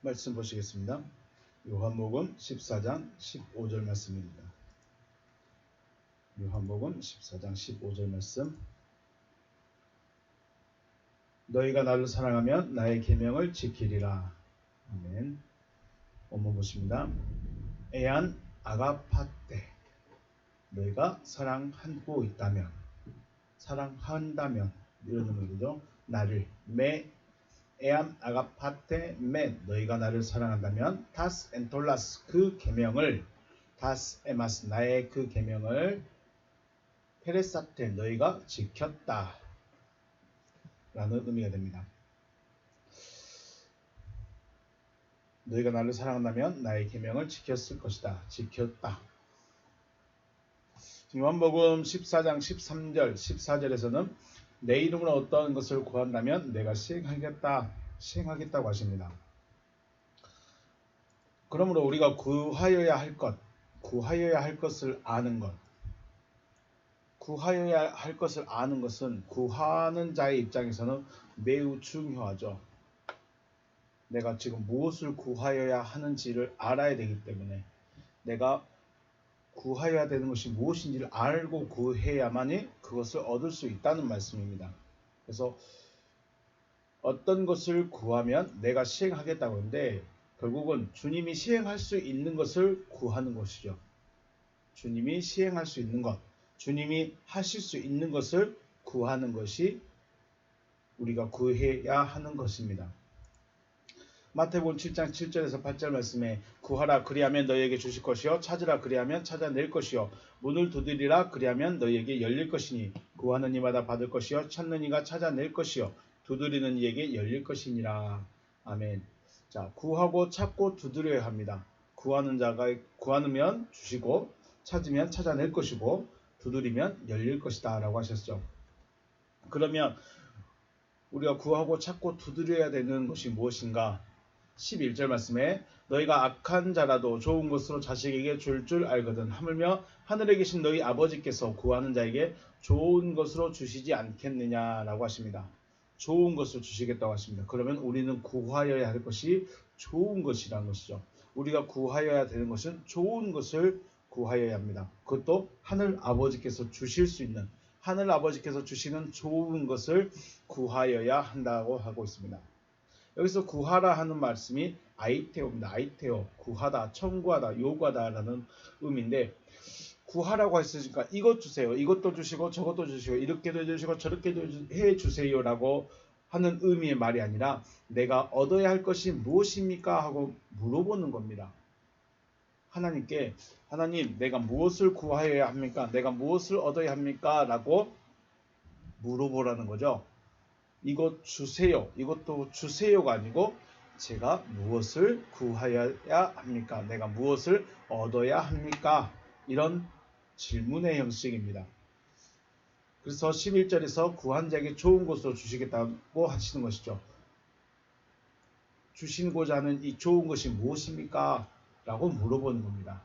말씀 보시겠습니다. 요한복음 14장 15절 말씀입니다. 요한복음 14장 15절 말씀. 너희가 나를 사랑하면 나의 계명을 지키리라. 아멘. 원문 보십니다. 에안 아가파테. 너희가 사랑하고 있다면, 사랑한다면, 이런 의미죠. 나를 에안 아가파테 너희가 나를 사랑한다면 타스 엔톨라스 그 계명을 타스 에마스 나의 그 계명을 페레사테 너희가 지켰다 라는 의미가 됩니다. 너희가 나를 사랑한다면 나의 계명을 지켰을 것이다. 지켰다. 요한복음 14장 13절 14절에서는 내 이름으로 어떤 것을 구한다면 내가 시행하겠다고 하십니다. 그러므로 우리가 구하여야 할 것을 아는 것, 구하여야 할 것을 아는 것은 구하는 자의 입장에서는 매우 중요하죠. 내가 지금 무엇을 구하여야 하는지를 알아야 되기 때문에 내가 구하여야 되는 것이 무엇인지를 알고 구해야만이 그것을 얻을 수 있다는 말씀입니다. 그래서 어떤 것을 구하면 내가 시행하겠다고 하는데 결국은 주님이 시행할 수 있는 것을 구하는 것이죠. 주님이 시행할 수 있는 것, 주님이 하실 수 있는 것을 구하는 것이 우리가 구해야 하는 것입니다. 마태복음 7장 7절에서 8절 말씀에 구하라 그리하면 너희에게 주실 것이요 찾으라 그리하면 찾아낼 것이요 문을 두드리라 그리하면 너희에게 열릴 것이니 구하는 이마다 받을 것이요 찾는 이가 찾아낼 것이요 두드리는 이에게 열릴 것이니라. 아멘. 자, 구하고 찾고 두드려야 합니다. 구하는 자가 구하면 주시고 찾으면 찾아낼 것이고 두드리면 열릴 것이다 라고 하셨죠. 그러면 우리가 구하고 찾고 두드려야 되는 것이 무엇인가? 11절 말씀에 너희가 악한 자라도 좋은 것으로 자식에게 줄 알거든 하물며 하늘에 계신 너희 아버지께서 구하는 자에게 좋은 것으로 주시지 않겠느냐라고 하십니다. 좋은 것을 주시겠다고 하십니다. 그러면 우리는 구하여야 할 것이 좋은 것이라는 것이죠. 우리가 구하여야 되는 것은 좋은 것을 구하여야 합니다. 그것도 하늘 아버지께서 주실 수 있는 하늘 아버지께서 주시는 좋은 것을 구하여야 한다고 하고 있습니다. 여기서 구하라 하는 말씀이 아이테오입니다. 아이테오, 구하다, 청구하다, 요구하다 라는 의미인데 구하라고 했으니까 이것 주세요. 이것도 주시고 저것도 주시고 이렇게도 해주시고 저렇게도 해주세요 라고 하는 의미의 말이 아니라 내가 얻어야 할 것이 무엇입니까? 하고 물어보는 겁니다. 하나님께 하나님 내가 무엇을 구하여야 합니까? 내가 무엇을 얻어야 합니까? 라고 물어보라는 거죠. 이것 주세요. 이것도 주세요가 아니고 제가 무엇을 구하여야 합니까? 내가 무엇을 얻어야 합니까? 이런 질문의 형식입니다. 그래서 11절에서 구한 자에게 좋은 것으로 주시겠다고 하시는 것이죠. 주시고자 하는 이 좋은 것이 무엇입니까? 라고 물어보는 겁니다.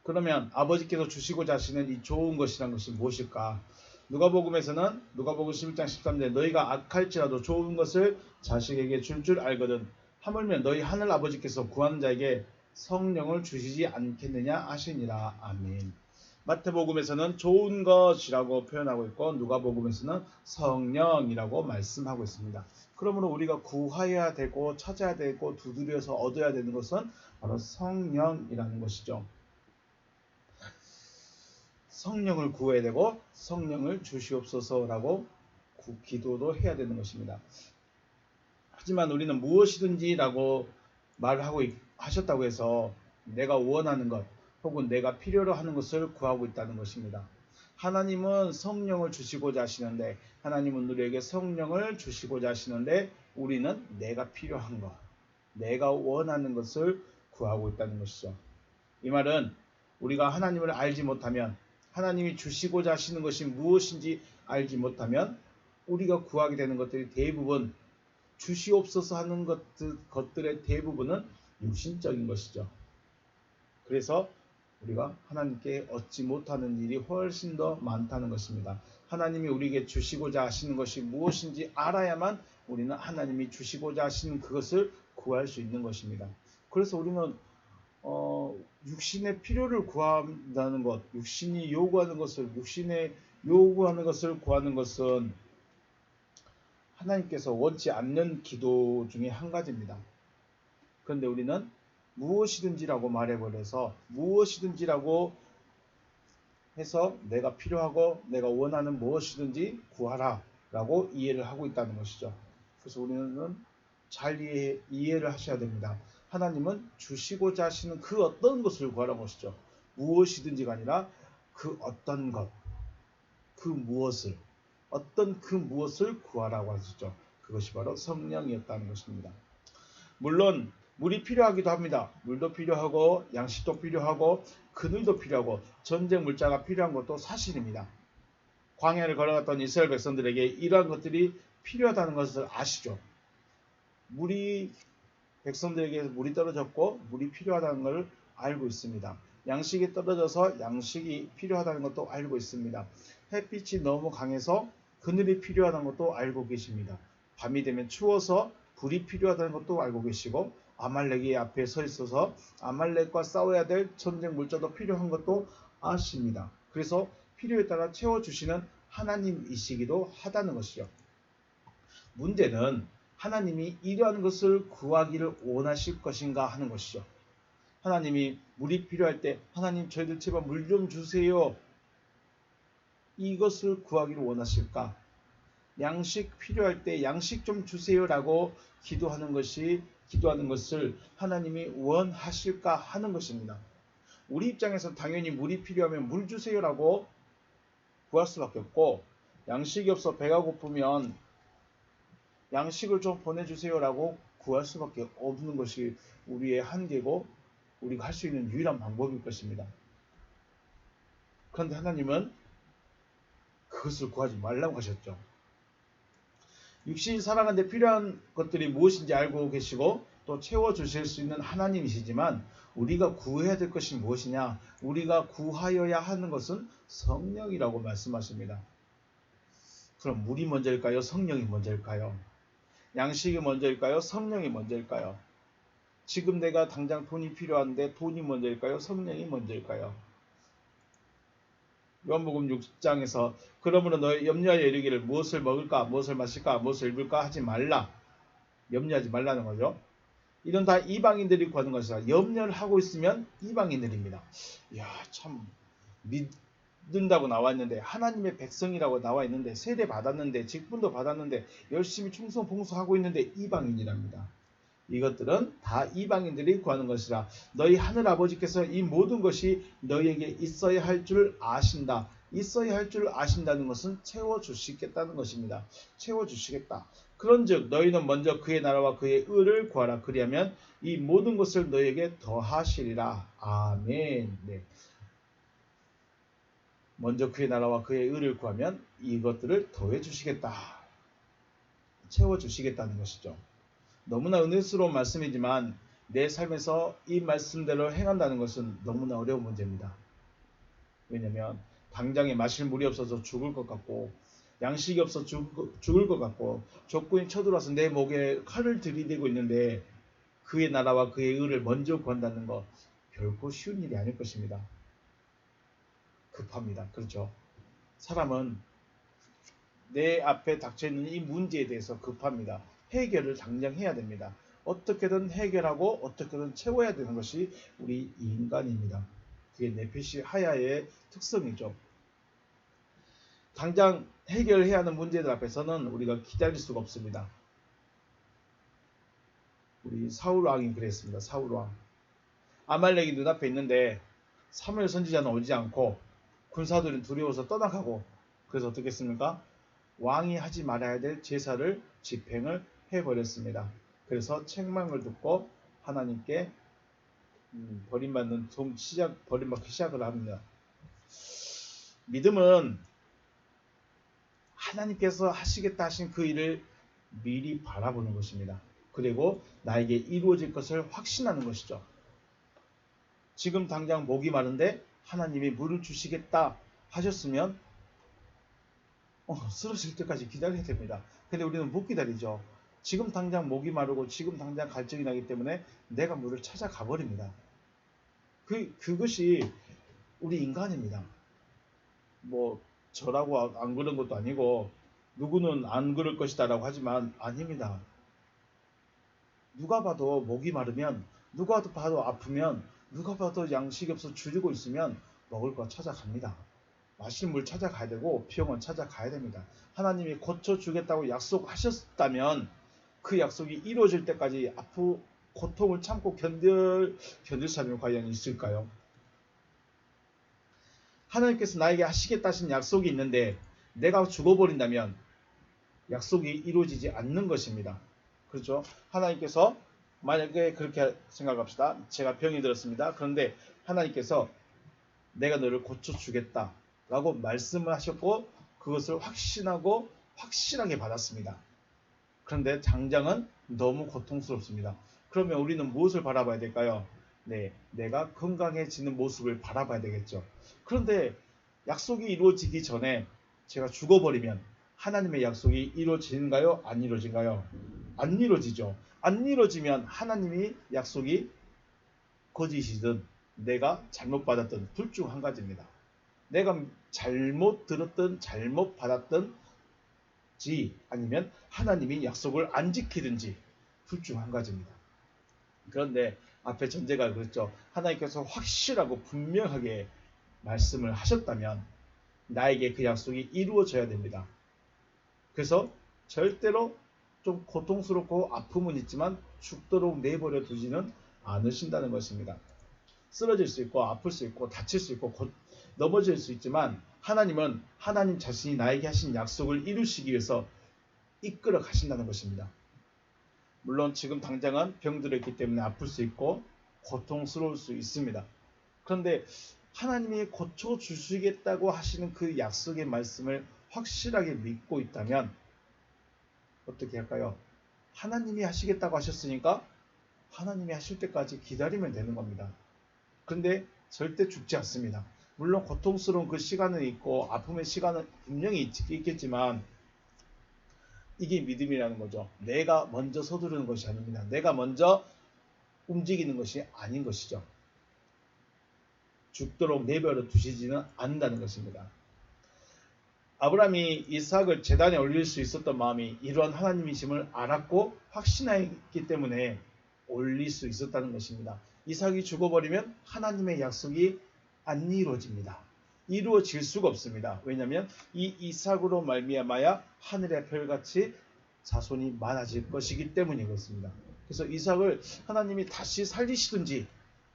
그러면 아버지께서 주시고자 하시는 이 좋은 것이란 것이 무엇일까? 누가복음에서는 누가복음 11장 13절 너희가 악할지라도 좋은 것을 자식에게 줄 알거든 하물며 너희 하늘 아버지께서 구하는 자에게 성령을 주시지 않겠느냐 하시니라. 아멘. 마태복음에서는 좋은 것이라고 표현하고 있고 누가복음에서는 성령이라고 말씀하고 있습니다. 그러므로 우리가 구하여야 되고 찾아야 되고 두드려서 얻어야 되는 것은 바로 성령이라는 것이죠. 성령을 구해야 되고 성령을 주시옵소서라고 기도도 해야 되는 것입니다. 하지만 우리는 무엇이든지 라고 말하고 하셨다고 해서 내가 원하는 것 혹은 내가 필요로 하는 것을 구하고 있다는 것입니다. 하나님은 성령을 주시고자 하시는데 하나님은 우리에게 성령을 주시고자 하시는데 우리는 내가 필요한 것, 내가 원하는 것을 구하고 있다는 것이죠. 이 말은 우리가 하나님을 알지 못하면 하나님이 주시고자 하시는 것이 무엇인지 알지 못하면 우리가 구하게 되는 것들이 대부분 주시옵소서 하는 것들의 대부분은 육신적인 것이죠. 그래서 우리가 하나님께 얻지 못하는 일이 훨씬 더 많다는 것입니다. 하나님이 우리에게 주시고자 하시는 것이 무엇인지 알아야만 우리는 하나님이 주시고자 하시는 그것을 구할 수 있는 것입니다. 그래서 우리는 육신의 필요를 구한다는 것, 육신이 요구하는 것을 구하는 것은 하나님께서 원치 않는 기도 중에 한 가지입니다. 그런데 우리는 무엇이든지라고 말해버려서 무엇이든지라고 해서 내가 필요하고 내가 원하는 무엇이든지 구하라 라고 이해를 하고 있다는 것이죠. 그래서 우리는 잘 이해를 하셔야 됩니다. 하나님은 주시고자 하시는 그 어떤 것을 구하라는 것이죠. 무엇이든지가 아니라 그 어떤 것, 그 무엇을, 어떤 그 무엇을 구하라고 하시죠. 그것이 바로 성령이었다는 것입니다. 물론 물이 필요하기도 합니다. 물도 필요하고 양식도 필요하고 그늘도 필요하고 전쟁 물자가 필요한 것도 사실입니다. 광야를 걸어갔던 이스라엘 백성들에게 이러한 것들이 필요하다는 것을 아시죠? 백성들에게 물이 떨어졌고 물이 필요하다는 것을 알고 있습니다. 양식이 떨어져서 양식이 필요하다는 것도 알고 있습니다. 햇빛이 너무 강해서 그늘이 필요하다는 것도 알고 계십니다. 밤이 되면 추워서 불이 필요하다는 것도 알고 계시고 아말렉이 앞에 서 있어서 아말렉과 싸워야 될 전쟁 물자도 필요한 것도 아십니다. 그래서 필요에 따라 채워주시는 하나님이시기도 하다는 것이죠. 문제는 하나님이 이러한 것을 구하기를 원하실 것인가 하는 것이죠. 하나님이 물이 필요할 때 하나님 저희들 제발 물 좀 주세요. 이것을 구하기를 원하실까? 양식 필요할 때 양식 좀 주세요라고 기도하는 것을 하나님이 원하실까 하는 것입니다. 우리 입장에서 당연히 물이 필요하면 물 주세요라고 구할 수밖에 없고 양식이 없어 배가 고프면 양식을 좀 보내주세요라고 구할 수밖에 없는 것이 우리의 한계고 우리가 할 수 있는 유일한 방법일 것입니다. 그런데 하나님은 그것을 구하지 말라고 하셨죠. 육신이 살아가는데 필요한 것들이 무엇인지 알고 계시고 또 채워주실 수 있는 하나님이시지만 우리가 구해야 될 것이 무엇이냐? 우리가 구하여야 하는 것은 성령이라고 말씀하십니다. 그럼 물이 먼저일까요? 성령이 먼저일까요? 양식이 먼저일까요? 성령이 먼저일까요? 지금 내가 당장 돈이 필요한데 돈이 먼저일까요? 성령이 먼저일까요? 요한복음 6장에서 그러므로 너희 염려하여 이르기를 무엇을 먹을까, 무엇을 마실까, 무엇을 입을까 하지 말라. 염려하지 말라는 거죠. 이런 다 이방인들이 구하는 것이라. 염려를 하고 있으면 이방인들입니다. 이야, 참 믿는다고 나와 있는데 하나님의 백성이라고 나와 있는데 세례 받았는데 직분도 받았는데 열심히 충성 봉사하고 있는데 이방인이랍니다. 이것들은 다 이방인들이 구하는 것이라. 너희 하늘 아버지께서 이 모든 것이 너희에게 있어야 할 줄 아신다. 있어야 할 줄 아신다는 것은 채워주시겠다는 것입니다. 채워주시겠다. 그런즉 너희는 먼저 그의 나라와 그의 의를 구하라. 그리하면 이 모든 것을 너희에게 더하시리라. 아멘. 네. 먼저 그의 나라와 그의 의를 구하면 이것들을 더해주시겠다. 채워주시겠다는 것이죠. 너무나 은혜스러운 말씀이지만 내 삶에서 이 말씀대로 행한다는 것은 너무나 어려운 문제입니다. 왜냐하면 당장에 마실 물이 없어서 죽을 것 같고 양식이 없어 죽을 것 같고 적군이 쳐들어와서 내 목에 칼을 들이대고 있는데 그의 나라와 그의 의를 먼저 구한다는 것 결코 쉬운 일이 아닐 것입니다. 급합니다. 그렇죠? 사람은 내 앞에 닥쳐있는 이 문제에 대해서 급합니다. 해결을 당장 해야 됩니다. 어떻게든 해결하고 어떻게든 채워야 되는 것이 우리 인간입니다. 그게 네페시 하야의 특성이죠. 당장 해결해야 하는 문제들 앞에서는 우리가 기다릴 수가 없습니다. 우리 사울왕이 그랬습니다. 사울왕. 아말렉이 눈앞에 있는데 사무엘 선지자는 오지 않고 군사들은 두려워서 떠나가고 그래서 어떻게 했습니까? 왕이 하지 말아야 될 제사를 집행을 해버렸습니다. 그래서 책망을 듣고 하나님께 버림받는 버림받기 시작을 합니다. 믿음은 하나님께서 하시겠다 하신 그 일을 미리 바라보는 것입니다. 그리고 나에게 이루어질 것을 확신하는 것이죠. 지금 당장 목이 마른데 하나님이 물을 주시겠다 하셨으면 쓰러질 때까지 기다려야 됩니다. 근데 우리는 못 기다리죠. 지금 당장 목이 마르고 지금 당장 갈증이 나기 때문에 내가 물을 찾아가 버립니다. 그것이 우리 인간입니다. 뭐 저라고 안 그런 것도 아니고 누구는 안 그럴 것이다 라고 하지만 아닙니다. 누가 봐도 목이 마르면, 누가 봐도 아프면, 누가 봐도 양식이 없어 줄이고 있으면 먹을 거 찾아갑니다. 마실 물 찾아가야 되고 병원 찾아가야 됩니다. 하나님이 고쳐주겠다고 약속하셨다면 그 약속이 이루어질 때까지 고통을 참고 견딜 사람이 과연 있을까요? 하나님께서 나에게 하시겠다 하신 약속이 있는데 내가 죽어버린다면 약속이 이루어지지 않는 것입니다. 그렇죠? 하나님께서 만약에 그렇게 생각합시다. 제가 병이 들었습니다. 그런데 하나님께서 내가 너를 고쳐주겠다 라고 말씀을 하셨고 그것을 확신하게 받았습니다. 그런데 당장은 너무 고통스럽습니다. 그러면 우리는 무엇을 바라봐야 될까요? 네, 내가 건강해지는 모습을 바라봐야 되겠죠. 그런데 약속이 이루어지기 전에 제가 죽어버리면 하나님의 약속이 이루어지는가요? 안 이루어진가요? 안 이루어지죠. 안 이루어지면 하나님이 약속이 거짓이든 내가 잘못 받았든 둘 중 한 가지입니다. 내가 잘못 들었든 잘못 받았든지 아니면 하나님이 약속을 안 지키든지 둘 중 한 가지입니다. 그런데 앞에 전제가 그랬죠. 하나님께서 확실하고 분명하게 말씀을 하셨다면 나에게 그 약속이 이루어져야 됩니다. 그래서 절대로 좀 고통스럽고 아픔은 있지만 죽도록 내버려 두지는 않으신다는 것입니다. 쓰러질 수 있고 아플 수 있고 다칠 수 있고 넘어질 수 있지만 하나님은 하나님 자신이 나에게 하신 약속을 이루시기 위해서 이끌어 가신다는 것입니다. 물론 지금 당장은 병들어 있기 때문에 아플 수 있고 고통스러울 수 있습니다. 그런데 하나님이 고쳐주시겠다고 하시는 그 약속의 말씀을 확실하게 믿고 있다면 어떻게 할까요? 하나님이 하시겠다고 하셨으니까 하나님이 하실 때까지 기다리면 되는 겁니다. 그런데 절대 죽지 않습니다. 물론 고통스러운 그 시간은 있고 아픔의 시간은 분명히 있겠지만 이게 믿음이라는 거죠. 내가 먼저 서두르는 것이 아닙니다. 내가 먼저 움직이는 것이 아닌 것이죠. 죽도록 내버려 두시지는 않는다는 것입니다. 아브라함이 이삭을 제단에 올릴 수 있었던 마음이 이러한 하나님이심을 알았고 확신했기 때문에 올릴 수 있었다는 것입니다. 이삭이 죽어버리면 하나님의 약속이 안 이루어집니다. 이루어질 수가 없습니다. 왜냐하면 이 이삭으로 말미암아야 하늘의 별같이 자손이 많아질 것이기 때문이 그렇습니다. 그래서 이삭을 하나님이 다시 살리시든지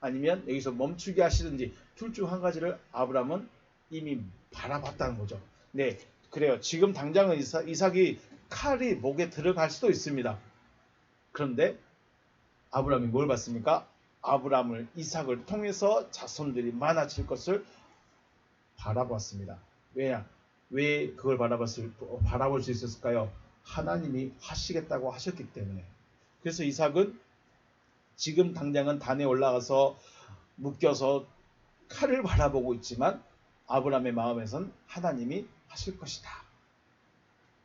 아니면 여기서 멈추게 하시든지 둘 중 한 가지를 아브라함은 이미 바라봤다는 거죠. 네, 그래요. 지금 당장은 이삭이 칼이 목에 들어갈 수도 있습니다. 그런데 아브라함이 뭘 봤습니까? 아브라함을 이삭을 통해서 자손들이 많아질 것을 바라봤습니다. 왜 그걸 바라볼 수 있었을까요? 하나님이 하시겠다고 하셨기 때문에. 그래서 이삭은 지금 당장은 단에 올라가서 묶여서 칼을 바라보고 있지만 아브라함의 마음에선 하나님이 하실 것이다.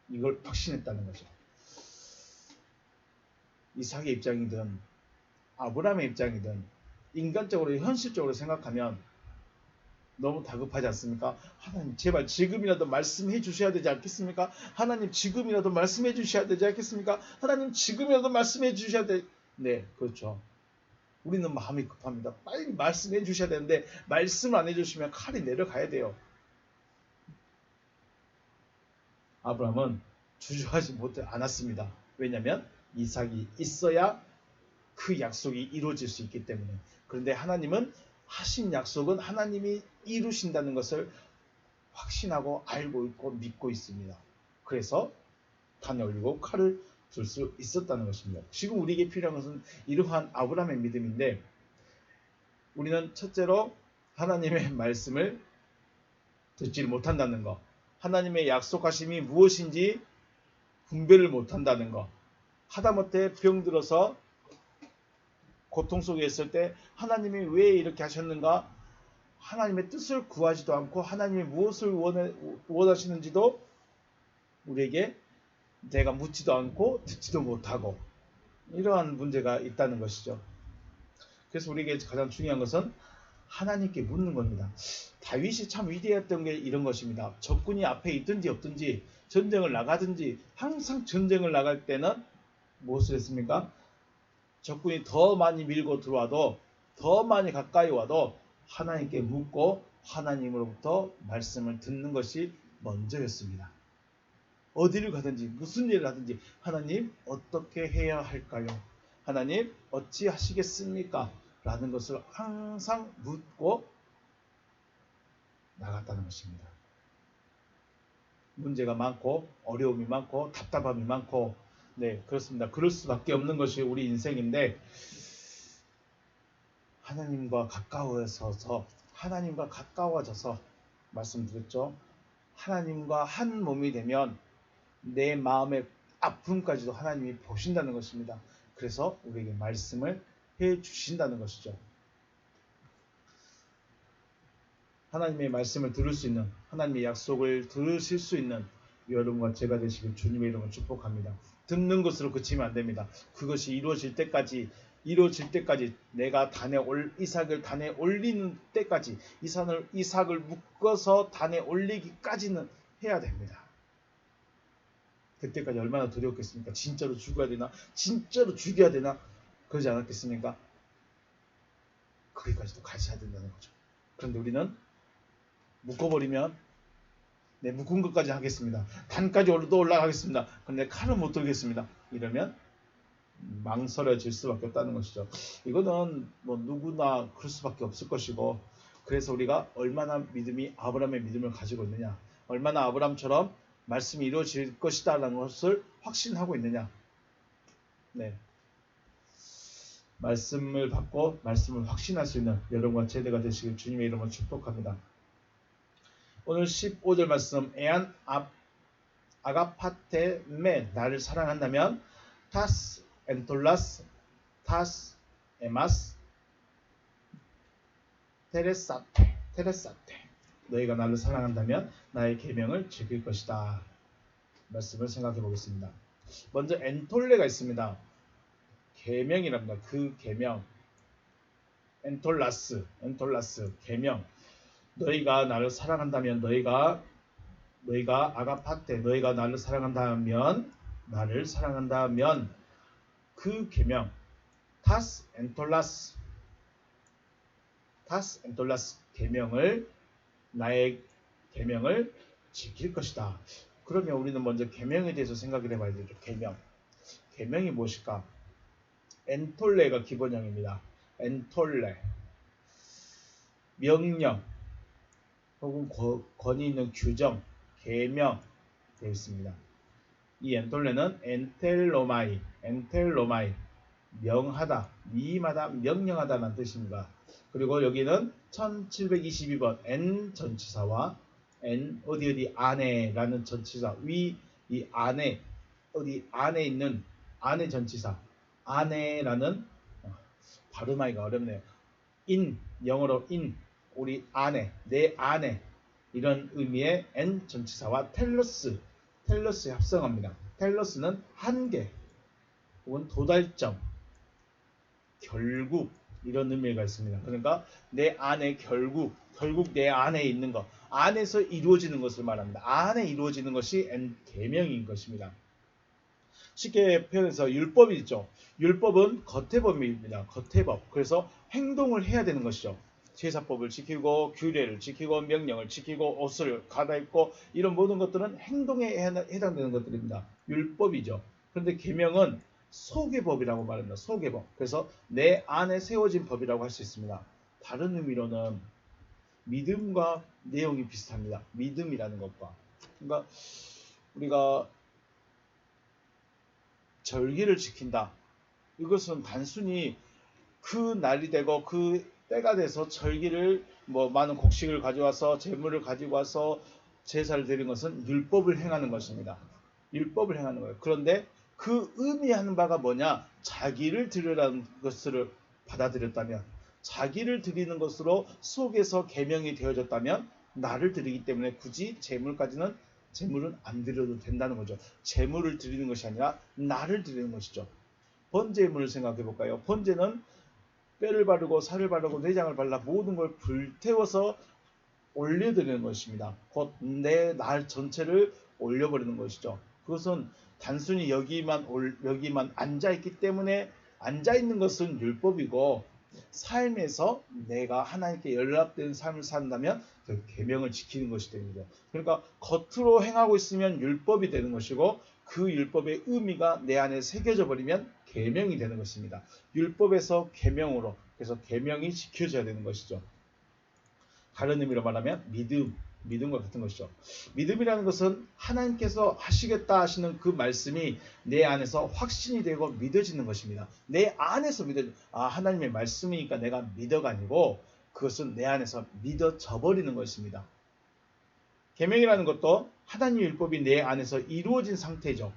이걸 확신했다는 거죠. 이삭의 입장이든 아브라함의 입장이든 인간적으로 현실적으로 생각하면 너무 다급하지 않습니까? 하나님 제발 지금이라도 말씀해 주셔야 되지 않겠습니까? 하나님 지금이라도 말씀해 주셔야 되지 않겠습니까? 하나님 지금이라도 말씀해 주셔야 돼. 네, 그렇죠. 우리는 마음이 급합니다. 빨리 말씀해 주셔야 되는데 말씀을 안 해주시면 칼이 내려가야 돼요. 아브라함은 주저하지 않았습니다. 왜냐하면 이삭이 있어야 그 약속이 이루어질 수 있기 때문에. 그런데 하나님은 하신 약속은 하나님이 이루신다는 것을 확신하고 알고 있고 믿고 있습니다. 그래서 단에 올리고 칼을 들 수 있었다는 것입니다. 지금 우리에게 필요한 것은 이러한 아브라함의 믿음인데 우리는 첫째로 하나님의 말씀을 듣지를 못한다는 것, 하나님의 약속하심이 무엇인지 분별을 못한다는 것, 하다못해 병들어서 고통 속에 있을 때 하나님이 왜 이렇게 하셨는가 하나님의 뜻을 구하지도 않고 하나님이 무엇을 원하시는지도 우리에게 내가 묻지도 않고 듣지도 못하고 이러한 문제가 있다는 것이죠. 그래서 우리에게 가장 중요한 것은 하나님께 묻는 겁니다. 다윗이 참 위대했던 게 이런 것입니다. 적군이 앞에 있든지 없든지 전쟁을 나가든지 항상 전쟁을 나갈 때는 무엇을 했습니까? 적군이 더 많이 밀고 들어와도 더 많이 가까이 와도 하나님께 묻고 하나님으로부터 말씀을 듣는 것이 먼저였습니다. 어디를 가든지 무슨 일을 하든지 하나님 어떻게 해야 할까요? 하나님 어찌 하시겠습니까? 라는 것을 항상 묻고 나갔다는 것입니다. 문제가 많고 어려움이 많고 답답함이 많고 네 그렇습니다. 그럴 수밖에 없는 것이 우리 인생인데 하나님과 가까워져서 말씀드렸죠. 하나님과 한 몸이 되면 내 마음의 아픔까지도 하나님이 보신다는 것입니다. 그래서 우리에게 말씀을 해 주신다는 것이죠. 하나님의 말씀을 들을 수 있는, 하나님의 약속을 들으실 수 있는 여러분과 제가 되시길 주님의 이름으로 축복합니다. 듣는 것으로 그치면 안 됩니다. 그것이 이루어질 때까지 내가 이삭을 단에 올리는 때까지 이삭을 묶어서 단에 올리기까지는 해야 됩니다. 그때까지 얼마나 두렵겠습니까? 진짜로 죽어야 되나? 진짜로 죽여야 되나? 그러지 않았겠습니까? 거기까지도 가셔야 된다는 거죠. 그런데 우리는 묶어버리면 묶은 것까지 하겠습니다. 단까지 올라가겠습니다. 그런데 칼은 못 들겠습니다. 이러면 망설여질 수밖에 없다는 것이죠. 이거는 뭐 누구나 그럴 수밖에 없을 것이고 그래서 우리가 얼마나 아브라함의 믿음을 가지고 있느냐 얼마나 아브라함처럼 말씀이 이루어질 것이다 라는 것을 확신하고 있느냐 네. 말씀을 받고 말씀을 확신할 수 있는 여러분과 제대가 되시길 주님의 이름으로 축복합니다. 오늘 15절 말씀 에안 아가파테메 나를 사랑한다면 타스 엔톨라스 타스 에마스 테레사테 너희가 나를 사랑한다면 나의 계명을 지킬 것이다. 말씀을 생각해 보겠습니다. 먼저 엔톨레가 있습니다. 계명이랍니다. 그 계명 엔톨라스 계명 너희가 나를 사랑한다면 너희가 아가파테 너희가 나를 사랑한다면 그 계명 타스 엔톨라스 계명을 나의 계명을 지킬 것이다. 그러면 우리는 먼저 계명에 대해서 생각을 해봐야 되죠. 계명이 무엇일까? 엔톨레가 기본형입니다. 엔톨레 명령 혹은 권위 있는 규정, 계명 되어 있습니다. 이 엔톨레는 엔텔로마이 명하다, 위임하다, 명령하다는 뜻입니다. 그리고 여기는 1722번 N 전치사와 N 어디 안에라는 전치사 위 이 안에 어디 안에 있는 안에 전치사 안에라는 발음하기가 어렵네요. 영어로 우리 안에 내 안에 이런 의미의 N 전치사와 텔러스 합성합니다. 텔러스는 한계 혹은 도달점 결국 이런 의미가 있습니다. 그러니까 내 안에 결국 내 안에 있는 것 안에서 이루어지는 것을 말합니다. 안에 이루어지는 것이 계명인 것입니다. 쉽게 표현해서 율법이 있죠. 율법은 겉의 법입니다. 겉의 법. 그래서 행동을 해야 되는 것이죠. 제사법을 지키고 규례를 지키고 명령을 지키고 옷을 갈아입고 이런 모든 것들은 행동에 해당되는 것들입니다. 율법이죠. 그런데 계명은 속의 법이라고 말합니다. 속의 법. 그래서 내 안에 세워진 법이라고 할 수 있습니다. 다른 의미로는 믿음과 내용이 비슷합니다. 믿음이라는 것과. 그러니까 우리가 절기를 지킨다. 이것은 단순히 그 날이 되고 그 때가 돼서 절기를 많은 곡식을 가져와서 제물을 가지고 와서 제사를 드리는 것은 율법을 행하는 것입니다. 율법을 행하는 거예요. 그런데 그 의미하는 바가 뭐냐? 자기를 드리라는 것을 받아들였다면 자기를 드리는 것으로 속에서 계명이 되어졌다면 나를 드리기 때문에 굳이 제물까지는 제물은 안 드려도 된다는 거죠. 제물을 드리는 것이 아니라 나를 드리는 것이죠. 번제물을 생각해 볼까요? 번제는 뼈를 바르고 살을 바르고 내장을 발라 모든 걸 불태워서 올려드리는 것입니다. 곧 내 날 전체를 올려버리는 것이죠. 그것은 단순히 여기만 앉아있기 때문에 앉아있는 것은 율법이고, 삶에서 내가 하나님께 연락된 삶을 산다면 그 계명을 지키는 것이 됩니다. 그러니까 겉으로 행하고 있으면 율법이 되는 것이고, 그 율법의 의미가 내 안에 새겨져 버리면 계명이 되는 것입니다. 율법에서 계명으로, 그래서 계명이 지켜져야 되는 것이죠. 다른 의미로 말하면 믿음과 같은 것이죠. 믿음이라는 것은 하나님께서 하시겠다 하시는 그 말씀이 내 안에서 확신이 되고 믿어지는 것입니다. 내 안에서 하나님의 말씀이니까 내가 믿어가 아니고 그것은 내 안에서 믿어져 버리는 것입니다. 계명이라는 것도 하나님의 율법이 내 안에서 이루어진 상태죠.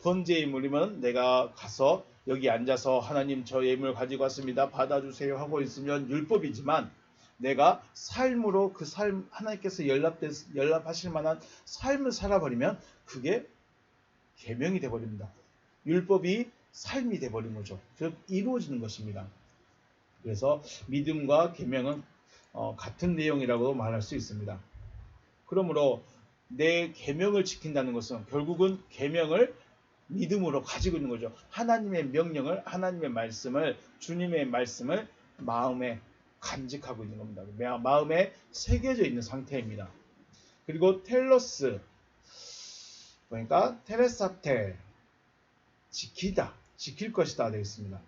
번제물이면 내가 가서 여기 앉아서 하나님 저 예물 가지고 왔습니다. 받아주세요 하고 있으면 율법이지만, 내가 삶으로 그 삶, 하나님께서 연락하실 만한 삶을 살아버리면 그게 계명이 되어버립니다. 율법이 삶이 되어버린 거죠. 즉 이루어지는 것입니다. 그래서 믿음과 계명은 같은 내용이라고 말할 수 있습니다. 그러므로 내 계명을 지킨다는 것은 결국은 계명을 믿음으로 가지고 있는 거죠. 하나님의 명령을, 하나님의 말씀을, 주님의 말씀을 마음에 간직하고 있는 겁니다. 마음에 새겨져 있는 상태입니다. 그리고 텔로스, 그러니까 테레사테, 지키다, 지킬 것이다 되겠습니다.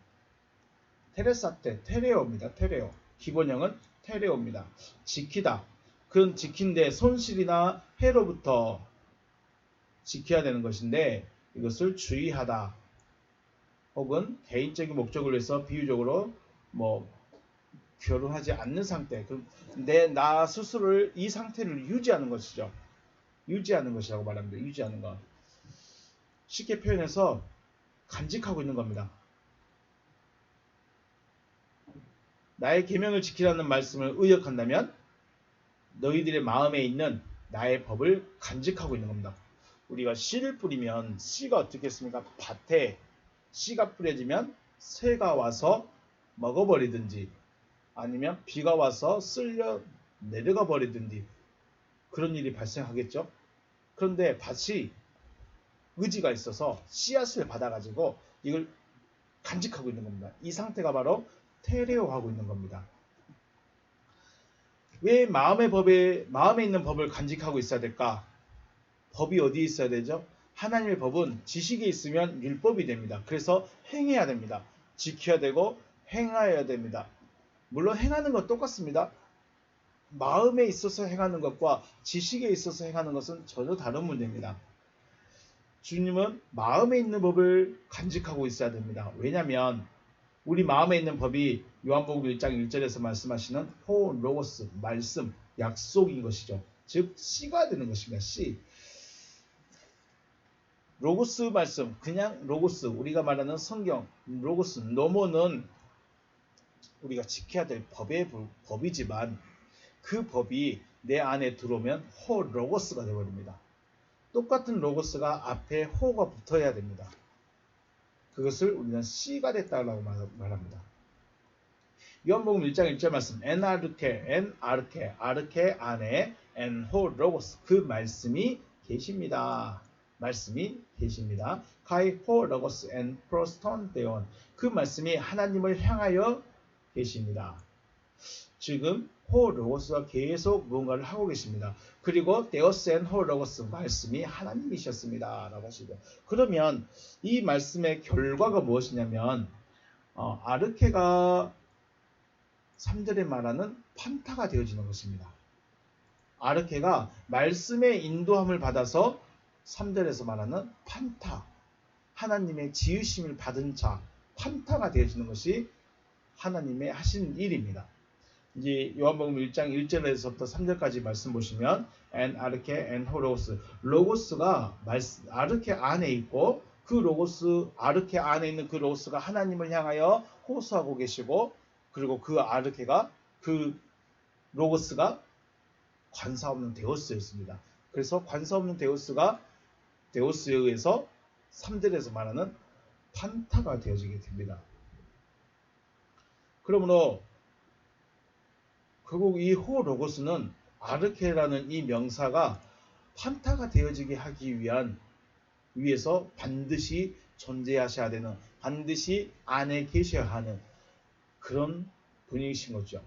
테레사테, 테레오입니다. 테레오. 기본형은 테레오입니다. 지키다. 그건 지킨데 손실이나 해로부터 지켜야 되는 것인데, 이것을 주의하다. 혹은 개인적인 목적을 위해서 비유적으로 결혼하지 않는 상태, 나 스스로를 이 상태를 유지하는 것이죠. 유지하는 것이라고 말합니다. 유지하는 것. 쉽게 표현해서 간직하고 있는 겁니다. 나의 계명을 지키라는 말씀을 의역한다면 너희들의 마음에 있는 나의 법을 간직하고 있는 겁니다. 우리가 씨를 뿌리면 씨가 어떻게 했습니까? 밭에 씨가 뿌려지면 새가 와서 먹어버리든지 아니면 비가 와서 쓸려 내려가 버리든지 그런 일이 발생하겠죠. 그런데 밭이 의지가 있어서 씨앗을 받아가지고 이걸 간직하고 있는 겁니다. 이 상태가 바로 테레오하고 있는 겁니다. 왜 마음에 있는 법을 간직하고 있어야 될까? 법이 어디에 있어야 되죠? 하나님의 법은 지식에 있으면 율법이 됩니다. 그래서 행해야 됩니다. 지켜야 되고 행해야 됩니다. 물론 행하는 건 똑같습니다. 마음에 있어서 행하는 것과 지식에 있어서 행하는 것은 전혀 다른 문제입니다. 주님은 마음에 있는 법을 간직하고 있어야 됩니다. 왜냐하면 우리 마음에 있는 법이 요한복음 1장 1절에서 말씀하시는 로고스, 말씀, 약속인 것이죠. 즉 씨가 되는 것입니다. 씨. 로고스 말씀, 그냥 로고스, 우리가 말하는 성경, 로고스, 노모는 우리가 지켜야 될 법이지만 그 법이 내 안에 들어오면 로고스가 되어버립니다. 똑같은 로고스가 앞에 호가 붙어야 됩니다. 그것을 우리는 씨가 됐다고 말합니다. 요한복음 1장 1절 말씀, 아르케 안에 로고스, 그 말씀이 계십니다. 말씀이 계십니다. 카이 호 로고스 프로스톤 데온, 그 말씀이 하나님을 향하여 계십니다. 지금 호 로고스가 계속 무언가를 하고 계십니다. 그리고 데오스 호 로고스, 말씀이 하나님이셨습니다 라고 하시죠. 그러면 이 말씀의 결과가 무엇이냐면 아르케가 3절에 말하는 판타가 되어지는 것입니다. 아르케가 말씀의 인도함을 받아서 3절에서 말하는 판타, 하나님의 지으심을 받은 자, 판타가 되어지는 것이 하나님의 하신 일입니다. 이제 요한복음 1장 1절에서부터 3절까지 말씀 보시면 아르케 호로고스, 로고스가 아르케 안에 있고 그 로고스, 아르케 안에 있는 그 로고스가 하나님을 향하여 호소하고 계시고, 그리고 그 아르케가, 그 로고스가 관사 없는 데오스였습니다. 그래서 관사 없는 데우스가 데우스에 의해서 3절에서 말하는 판타가 되어지게 됩니다. 그러므로 결국 이 호로고스는 아르케라는 이 명사가 판타가 되어지게 하기 위해서 반드시 존재하셔야 되는, 반드시 안에 계셔야 하는 그런 분이신 거죠.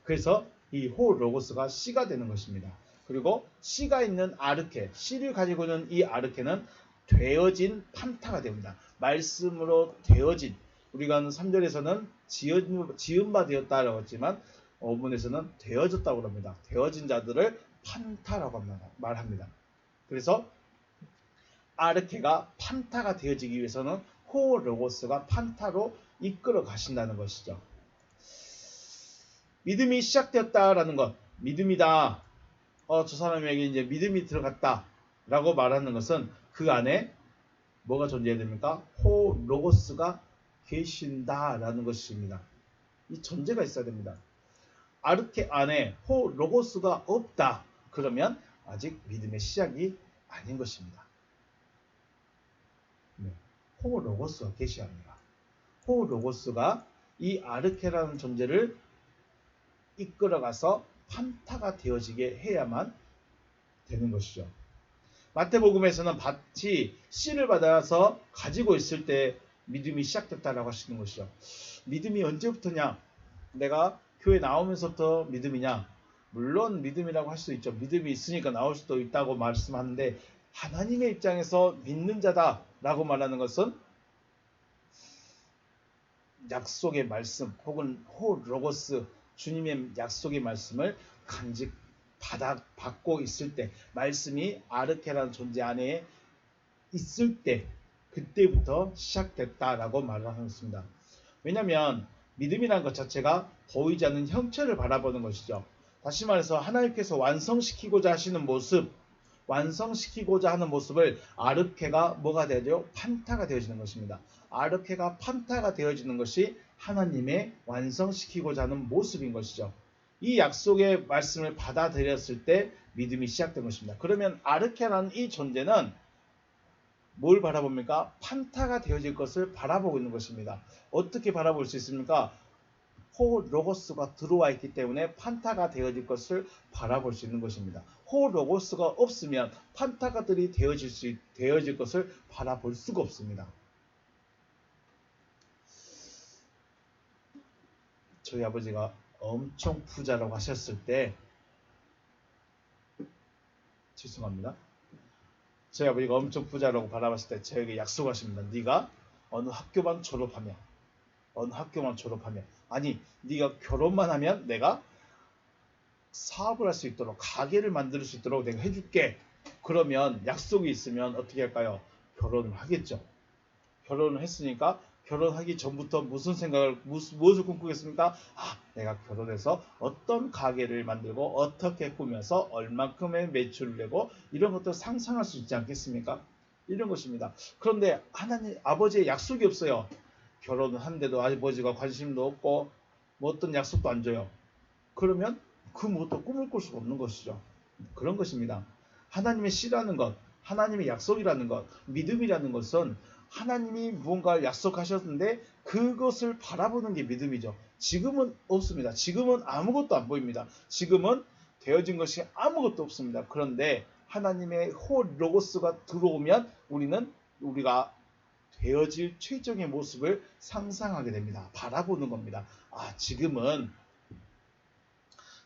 그래서 이 호로고스가 씨가 되는 것입니다. 그리고 씨가 있는 아르케, 씨를 가지고 있는 이 아르케는 되어진 판타가 됩니다. 말씀으로 되어진, 우리가 3절에서는 지은 바 되었다라고 했지만 어문에서는 되어졌다고 합니다. 되어진 자들을 판타라고 말합니다. 그래서 아르케가 판타가 되어지기 위해서는 호로고스가 판타로 이끌어 가신다는 것이죠. 믿음이 시작되었다라는 것, 믿음이다. 저 사람에게 이제 믿음이 들어갔다라고 말하는 것은 그 안에 뭐가 존재해야 됩니까? 호로고스가 계신다라는 것입니다. 이 존재가 있어야 됩니다. 아르케 안에 호로고스가 없다. 그러면 아직 믿음의 시작이 아닌 것입니다. 네. 호로고스가 계셔야 합니다. 호로고스가 이 아르케라는 존재를 이끌어가서 판타가 되어지게 해야만 되는 것이죠. 마태복음에서는 밭이 씨를 받아서 가지고 있을 때 믿음이 시작됐다라고 하시는 것이죠. 믿음이 언제부터냐? 내가 교회 나오면서부터 믿음이냐? 물론 믿음이라고 할 수 있죠. 믿음이 있으니까 나올 수도 있다고 말씀하는데 하나님의 입장에서 믿는 자다라고 말하는 것은 약속의 말씀 혹은 호로고스, 주님의 약속의 말씀을 간직 받고 있을 때, 말씀이 아르케라는 존재 안에 있을 때, 그때부터 시작됐다라고 말을 하셨습니다. 왜냐하면 믿음이라는 것 자체가 보이지 않는 형체를 바라보는 것이죠. 다시 말해서 하나님께서 완성시키고자 하시는 모습, 완성시키고자 하는 모습을 아르케가 뭐가 되죠? 판타가 되어지는 것입니다. 아르케가 판타가 되어지는 것이 하나님의 완성시키고자 하는 모습인 것이죠. 이 약속의 말씀을 받아들였을 때 믿음이 시작된 것입니다. 그러면 아르케라는 이 존재는 뭘 바라봅니까? 판타가 되어질 것을 바라보고 있는 것입니다. 어떻게 바라볼 수 있습니까? 호로고스가 들어와 있기 때문에 판타가 되어질 것을 바라볼 수 있는 것입니다. 호로고스가 없으면 판타가들이 되어질 것을 바라볼 수가 없습니다. 저희 아버지가 엄청 부자라고 하셨을 때, 죄송합니다. 저희 아버지가 엄청 부자라고 바라봤을 때 저에게 약속하십니다. 네가 어느 학교만 졸업하면, 아니 네가 결혼만 하면 내가 사업을 할 수 있도록, 가게를 만들 수 있도록 내가 해줄게. 그러면 약속이 있으면 어떻게 할까요? 결혼을 하겠죠. 결혼을 했으니까 결혼하기 전부터 무엇을 꿈꾸겠습니까? 내가 결혼해서 어떤 가게를 만들고 어떻게 꾸며서 얼만큼의 매출을 내고 이런 것들 상상할 수 있지 않겠습니까? 이런 것입니다. 그런데 하나님 아버지의 약속이 없어요. 결혼을 한데도 아버지가 관심도 없고 뭐 어떤 약속도 안 줘요. 그러면 그 무엇도 꿈을 꿀 수가 없는 것이죠. 그런 것입니다. 하나님의 씨라는 것, 하나님의 약속이라는 것, 믿음이라는 것은 하나님이 무언가를 약속하셨는데 그것을 바라보는 게 믿음이죠. 지금은 없습니다. 지금은 아무것도 안 보입니다. 지금은 되어진 것이 아무것도 없습니다. 그런데 하나님의 호로고스가 들어오면 우리가 되어질 최종의 모습을 상상하게 됩니다. 바라보는 겁니다. 지금은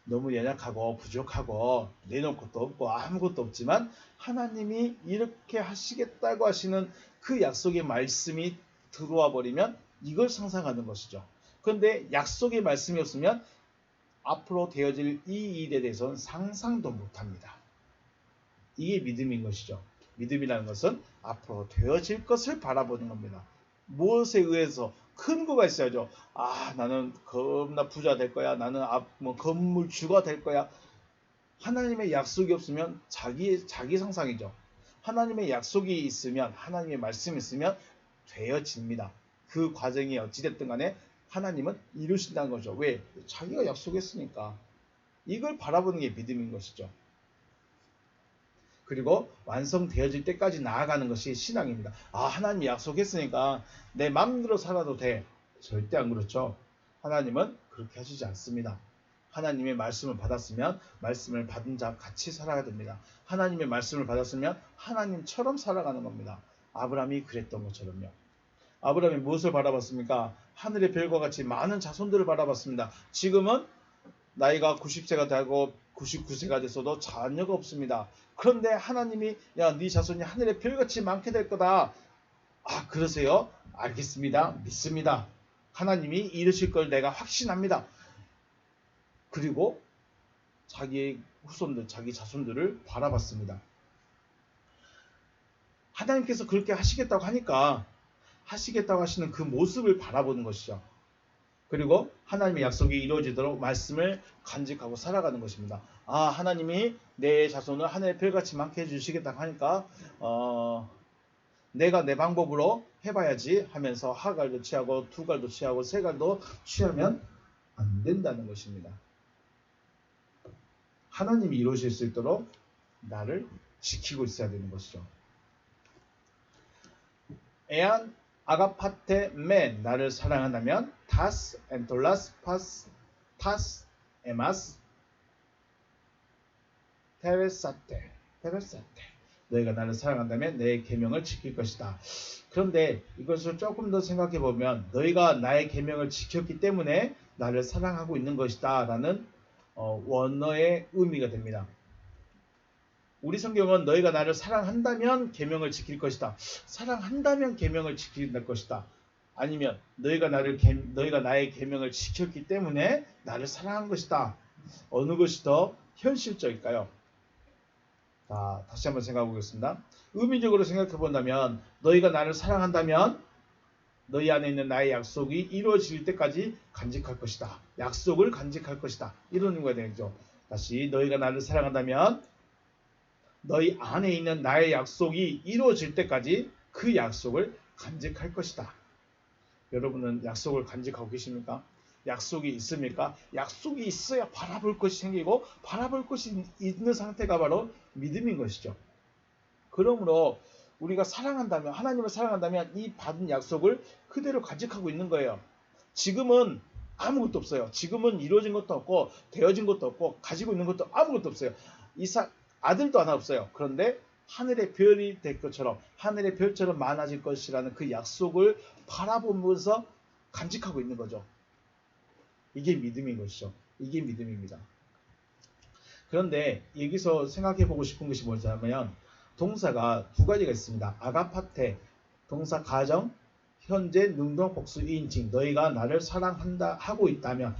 너무 연약하고 부족하고 내놓을 것도 없고 아무것도 없지만 하나님이 이렇게 하시겠다고 하시는 그 약속의 말씀이 들어와 버리면 이걸 상상하는 것이죠. 그런데 약속의 말씀이 없으면 앞으로 되어질 이 일에 대해서는 상상도 못합니다. 이게 믿음인 것이죠. 믿음이라는 것은 앞으로 되어질 것을 바라보는 겁니다. 무엇에 의해서? 근거가 있어야죠. 나는 겁나 부자 될 거야. 나는 건물주가 될 거야. 하나님의 약속이 없으면 자기 상상이죠. 하나님의 약속이 있으면, 하나님의 말씀이 있으면 되어집니다. 그 과정이 어찌됐든 간에 하나님은 이루신다는 거죠. 왜? 자기가 약속했으니까. 이걸 바라보는 게 믿음인 것이죠. 그리고 완성되어질 때까지 나아가는 것이 신앙입니다. 아, 하나님이 약속했으니까 내 마음대로 살아도 돼. 절대 안 그렇죠. 하나님은 그렇게 하시지 않습니다. 하나님의 말씀을 받았으면 말씀을 받은 자 같이 살아야 됩니다. 하나님의 말씀을 받았으면 하나님처럼 살아가는 겁니다. 아브라함이 그랬던 것처럼요. 아브라함이 무엇을 바라봤습니까? 하늘의 별과 같이 많은 자손들을 바라봤습니다. 지금은 나이가 90세가 되고 99세가 됐어도 자녀가 없습니다. 그런데 하나님이 야, 네 자손이 하늘의 별같이 많게 될 거다. 아, 그러세요? 알겠습니다. 믿습니다. 하나님이 이루실 걸 내가 확신합니다. 그리고 자기의 후손들, 자기 자손들을 바라봤습니다. 하나님께서 그렇게 하시겠다고 하니까 하시겠다고 하시는 그 모습을 바라보는 것이죠. 그리고 하나님의 약속이 이루어지도록 말씀을 간직하고 살아가는 것입니다. 아, 하나님이 내 자손을 하늘의 별같이 많게 해주시겠다고 하니까 내가 내 방법으로 해봐야지 하면서 하갈도 취하고 두갈도 취하고 세갈도 취하면 안 된다는 것입니다. 하나님이 이루실 수 있도록 나를 지키고 있어야 되는 것이죠. 에안 아가파테 맨 나를 사랑한다면 타스 엔톨라스 파스 타스 에마스 테레사테 너희가 나를 사랑한다면 내 계명을 지킬 것이다. 그런데 이것을 조금 더 생각해 보면 너희가 나의 계명을 지켰기 때문에 나를 사랑하고 있는 것이다 라는 원어의 의미가 됩니다. 우리 성경은 너희가 나를 사랑한다면 계명을 지킬 것이다. 사랑한다면 계명을 지킬 것이다. 아니면 너희가 나의 계명을 지켰기 때문에 나를 사랑한 것이다. 어느 것이 더 현실적일까요? 자, 다시 한번 생각해 보겠습니다. 의미적으로 생각해 본다면 너희가 나를 사랑한다면 너희 안에 있는 나의 약속이 이루어질 때까지 간직할 것이다. 약속을 간직할 것이다. 이런 의미가 되죠. 다시 너희가 나를 사랑한다면 너희 안에 있는 나의 약속이 이루어질 때까지 그 약속을 간직할 것이다. 여러분은 약속을 간직하고 계십니까? 약속이 있습니까? 약속이 있어야 바라볼 것이 생기고 바라볼 것이 있는 상태가 바로 믿음인 것이죠. 그러므로 우리가 사랑한다면, 하나님을 사랑한다면 이 받은 약속을 그대로 간직하고 있는 거예요. 지금은 아무것도 없어요. 지금은 이루어진 것도 없고 되어진 것도 없고 가지고 있는 것도 아무것도 없어요. 아들도 하나 없어요. 그런데 하늘의 별이 될 것처럼 하늘의 별처럼 많아질 것이라는 그 약속을 바라보면서 간직하고 있는 거죠. 이게 믿음인 것이죠. 이게 믿음입니다. 그런데 여기서 생각해 보고 싶은 것이 뭐냐면 동사가 두 가지가 있습니다. 아가파테, 동사 가정, 현재 능동 복수 이인칭, 너희가 나를 사랑한다 하고 있다면,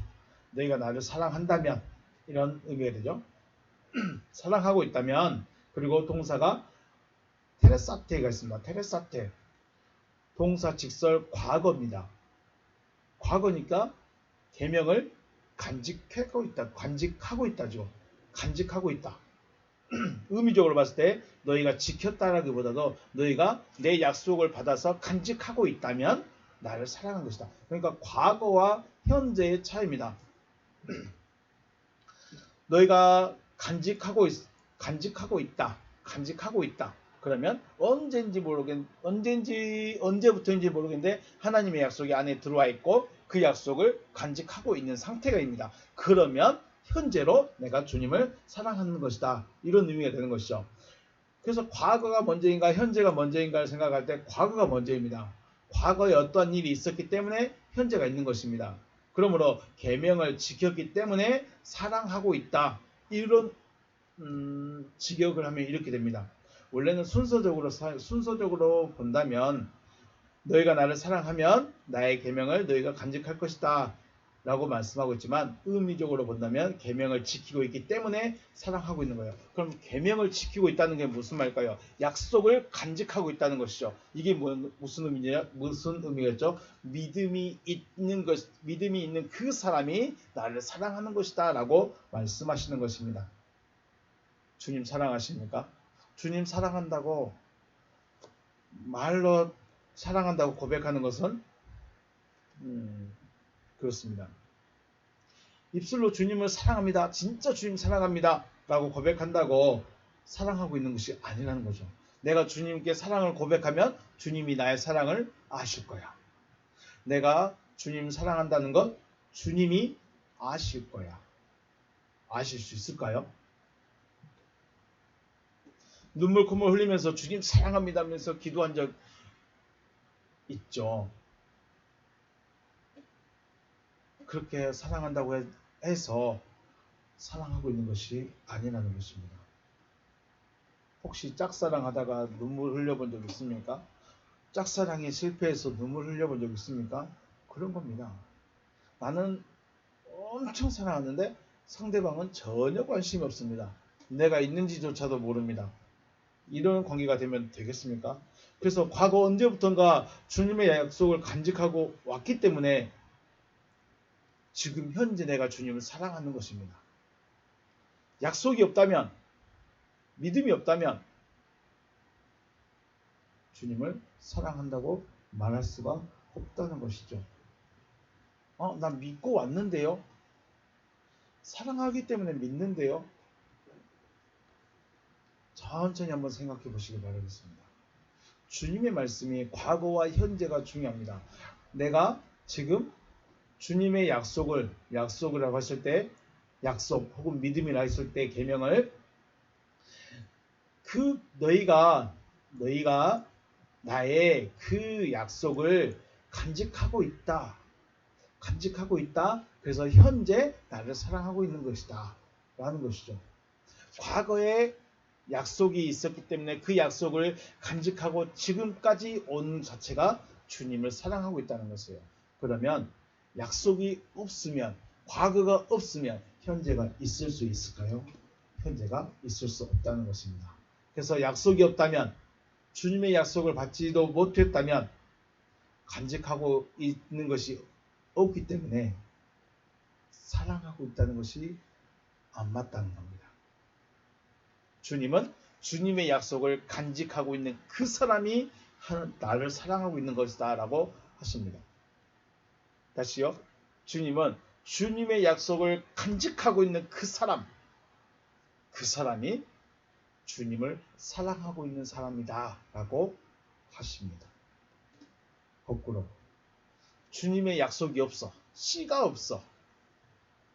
너희가 나를 사랑한다면 이런 의미가 되죠. 사랑하고 있다면, 그리고 동사가 테레사테가 있습니다. 테레사테, 동사 직설 과거입니다. 과거니까 계명을 간직하고 있다죠. 간직하고 있다. 의미적으로 봤을 때 너희가 지켰다라기보다도 너희가 내 약속을 받아서 간직하고 있다면 나를 사랑한 것이다. 그러니까 과거와 현재의 차이입니다. 너희가 간직하고 있다. 그러면 언제부터인지 모르겠는데 하나님의 약속이 안에 들어와 있고 그 약속을 간직하고 있는 상태가입니다. 그러면 현재로 내가 주님을 사랑하는 것이다. 이런 의미가 되는 것이죠. 그래서 과거가 먼저인가 현재가 먼저인가를 생각할 때 과거가 먼저입니다. 과거에 어떠한 일이 있었기 때문에 현재가 있는 것입니다. 그러므로 계명을 지켰기 때문에 사랑하고 있다. 이런 직역을 하면 이렇게 됩니다. 원래는 순서적으로 본다면 너희가 나를 사랑하면 나의 계명을 너희가 간직할 것이다 라고 말씀하고 있지만 의미적으로 본다면 계명을 지키고 있기 때문에 사랑하고 있는 거예요. 그럼 계명을 지키고 있다는 게 무슨 말일까요? 약속을 간직하고 있다는 것이죠. 이게 무슨 의미였죠? 믿음이 있는 그 사람이 나를 사랑하는 것이다 라고 말씀하시는 것입니다. 주님 사랑하십니까? 주님 사랑한다고 말로 사랑한다고 고백하는 것은 그렇습니다. 입술로 주님을 사랑합니다. 진짜 주님 사랑합니다. 라고 고백한다고 사랑하고 있는 것이 아니라는 거죠. 내가 주님께 사랑을 고백하면 주님이 나의 사랑을 아실 거야. 내가 주님 사랑한다는 것 주님이 아실 거야. 아실 수 있을까요? 눈물 콧물 흘리면서 주님 사랑합니다 하면서 기도한 적 있죠. 그렇게 사랑한다고 해서 사랑하고 있는 것이 아니라는 것입니다. 혹시 짝사랑하다가 눈물 흘려본 적 있습니까? 짝사랑에 실패해서 눈물 흘려본 적 있습니까? 그런 겁니다. 나는 엄청 사랑하는데 상대방은 전혀 관심이 없습니다. 내가 있는지조차도 모릅니다. 이런 관계가 되면 되겠습니까? 그래서 과거 언제부턴가 주님의 약속을 간직하고 왔기 때문에 지금 현재 내가 주님을 사랑하는 것입니다. 약속이 없다면, 믿음이 없다면 주님을 사랑한다고 말할 수가 없다는 것이죠. 난 믿고 왔는데요. 사랑하기 때문에 믿는데요. 천천히 한번 생각해 보시기 바라겠습니다. 주님의 말씀이 과거와 현재가 중요합니다. 내가 지금 주님의 약속이라고 하실 때, 약속 혹은 믿음이라 했을 때 계명을 너희가 나의 그 약속을 간직하고 있다. 그래서 현재 나를 사랑하고 있는 것이다. 라는 것이죠. 과거에 약속이 있었기 때문에 그 약속을 간직하고 지금까지 온 자체가 주님을 사랑하고 있다는 것이에요. 그러면 약속이 없으면, 과거가 없으면 현재가 있을 수 있을까요? 현재가 있을 수 없다는 것입니다. 그래서 약속이 없다면, 주님의 약속을 받지도 못했다면 간직하고 있는 것이 없기 때문에 사랑하고 있다는 것이 안 맞다는 겁니다. 주님은 주님의 약속을 간직하고 있는 그 사람이 나를 사랑하고 있는 것이다 라고 하십니다. 다시요. 주님은 주님의 약속을 간직하고 있는 그 사람이 주님을 사랑하고 있는 사람이다 라고 하십니다. 거꾸로 주님의 약속이 없어, 씨가 없어.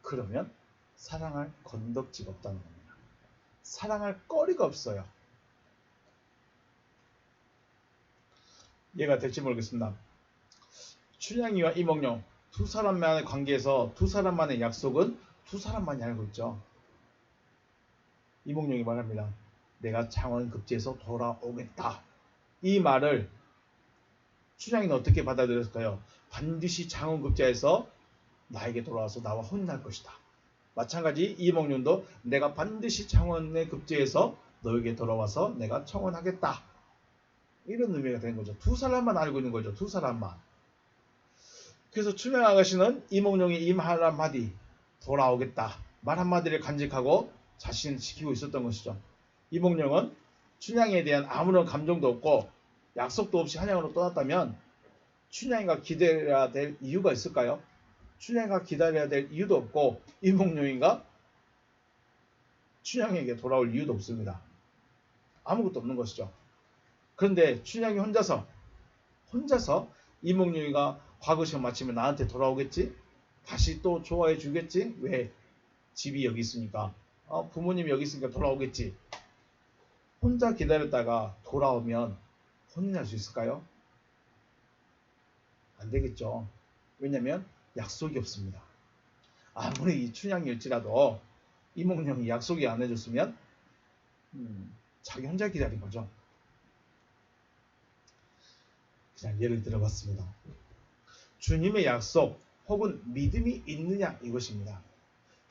그러면 사랑할 건덕지가 없다는 겁니다. 사랑할 거리가 없어요. 이해가 될지 모르겠습니다. 춘향이와 이몽룡 두 사람만의 관계에서 두 사람만의 약속은 두 사람만이 알고 있죠. 이몽룡이 말합니다. 내가 창원급제에서 돌아오겠다. 이 말을 춘향이는 어떻게 받아들였을까요? 반드시 창원급제에서 나에게 돌아와서 나와 혼날 것이다. 마찬가지 이몽룡도 내가 반드시 창원의 급제에서 너에게 돌아와서 내가 청원하겠다. 이런 의미가 되는 거죠. 두 사람만 알고 있는 거죠. 두 사람만. 그래서 춘향 아가씨는 이몽룡이 이 말 한마디 돌아오겠다. 말 한마디를 간직하고 자신을 지키고 있었던 것이죠. 이몽룡은 춘향에 대한 아무런 감정도 없고 약속도 없이 한양으로 떠났다면 춘향이가 기다려야 될 이유가 있을까요? 춘향이가 기다려야 될 이유도 없고 이몽룡이가 춘향에게 돌아올 이유도 없습니다. 아무것도 없는 것이죠. 그런데 춘향이 혼자서 이몽룡이가 과거 시험 마치면 나한테 돌아오겠지? 다시 또 좋아해 주겠지? 왜? 집이 여기 있으니까. 부모님이 여기 있으니까 돌아오겠지. 혼자 기다렸다가 돌아오면 혼인할 수 있을까요? 안 되겠죠. 왜냐면 약속이 없습니다. 아무리 춘향일지라도 이몽룡이 약속이 안 해줬으면 자기 혼자 기다린 거죠. 그냥 예를 들어봤습니다. 주님의 약속 혹은 믿음이 있느냐 이것입니다.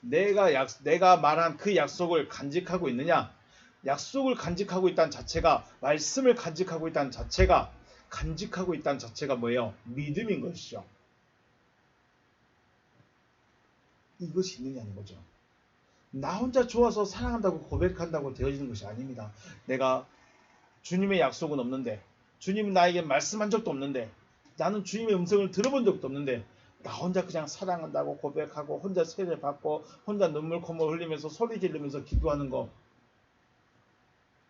내가 말한 그 약속을 간직하고 있느냐? 약속을 간직하고 있다는 자체가, 말씀을 간직하고 있다는 자체가 뭐예요? 믿음인 것이죠. 이것이 있느냐는 거죠. 나 혼자 좋아서 사랑한다고 고백한다고 되어지는 것이 아닙니다. 내가 주님의 약속은 없는데, 주님은 나에게 말씀한 적도 없는데, 나는 주님의 음성을 들어본 적도 없는데 나 혼자 그냥 사랑한다고 고백하고 혼자 세례 받고 혼자 눈물 콧물 흘리면서 소리 지르면서 기도하는 거,